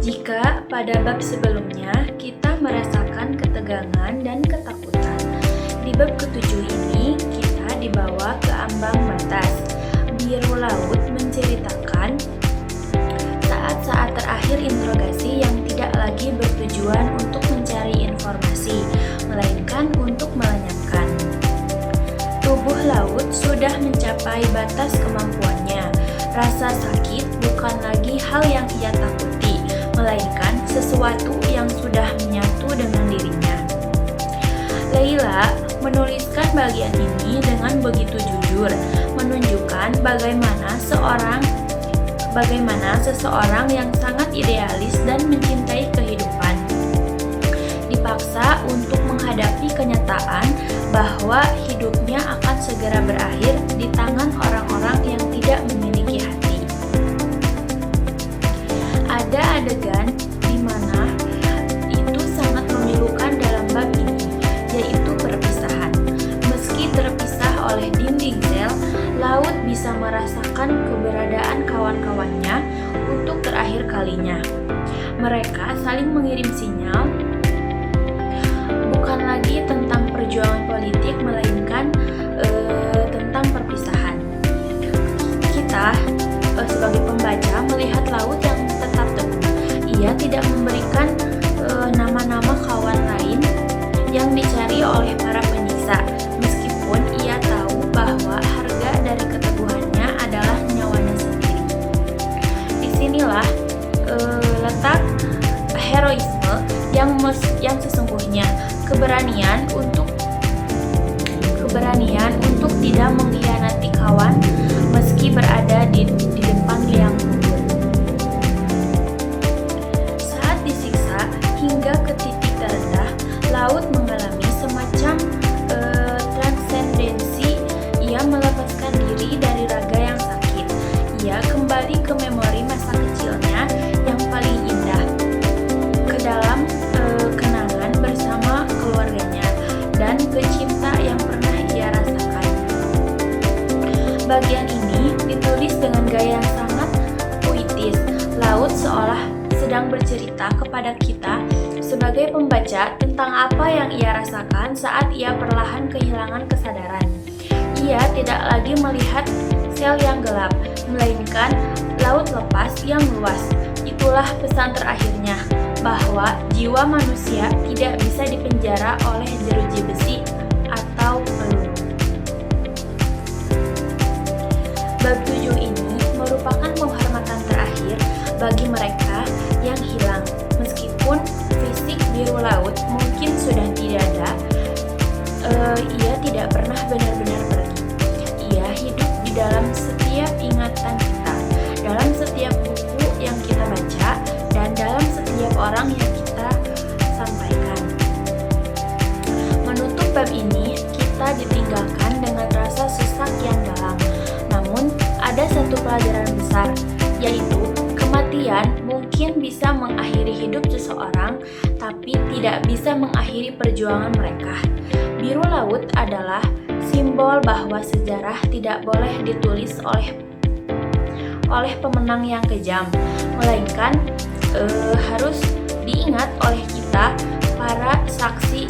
Jika pada bab sebelumnya kita merasakan ketegangan dan ketakutan, di bab ketujuh ini kita dibawa ke ambang batas. Biru Laut menceritakan saat-saat terakhir interogasi yang tidak lagi bertujuan untuk mencari informasi, melainkan untuk melenyapkan. Tubuh laut sudah mencapai batas kemampuannya. Rasa sakit bukan lagi hal yang ia takuti, melainkan sesuatu yang sudah menyatu dengan dirinya. Leila menuliskan bagian ini dengan begitu jujur, menunjukkan bagaimana seseorang yang sangat idealis dan mencintai kehidupan dipaksa untuk menghadapi kenyataan bahwa hidupnya akan segera berakhir di tangan orang-orang yang tidak memiliki hati. Ada adegan di mana itu sangat memilukan dalam bab ini, yaitu perpisahan. Meski terpisah oleh dinding sel, Laut bisa merasakan keberadaan kawan-kawannya untuk terakhir kalinya. Mereka saling mengirim sinyal, bukan lagi tentang perjuangan politik, melainkan tentang perpisahan. Kita sebagai pembaca melihat Laut yang tetap teguh. Ia tidak memberikan nama-nama kawan lain yang dicari oleh para penyiksa, meskipun ia tahu bahwa harga dari keteguhannya adalah nyawanya sendiri. Disinilah letak heroisme yang sesungguhnya, keberanian untuk tidak mengkhianati kawan meski berada di depan liang kubur. Saat disiksa hingga ke titik terendah, Laut mengalami semacam transendensi. Ia melepaskan diri dari raga yang sakit. Ia kembali ke memori masa kecilnya yang paling indah, ke dalam kenangan bersama keluarganya dan ke cinta yang pernah ia rasakan. Bagian ini ditulis dengan gaya yang sangat puitis. Laut seolah sedang bercerita kepada kita sebagai pembaca tentang apa yang ia rasakan saat ia perlahan kehilangan kesadaran. Ia tidak lagi melihat sel yang gelap, melainkan laut lepas yang luas. Itulah pesan terakhirnya, bahwa jiwa manusia tidak bisa dipenjara oleh jeruji besi atau peluru. Bab 7 ini merupakan penghormatan terakhir bagi mereka yang hilang. Meskipun fisik Biru Laut mungkin sudah tidak ada, ia tidak pernah benar-benar pergi. Ia hidup di dalam setiap ingatan kita, dalam setiap buku yang kita baca, dan dalam setiap orang yang kita sampaikan. Menutup bab ini, kita ditinggalkan dengan rasa sesak yang dalam. Namun, ada satu pelajaran besar, yaitu kematian mungkin bisa mengakhiri hidup seseorang, tapi tidak bisa mengakhiri perjuangan mereka. Biru Laut adalah simbol bahwa sejarah tidak boleh ditulis oleh pemenang yang kejam, melainkan harus diingat oleh kita, para saksi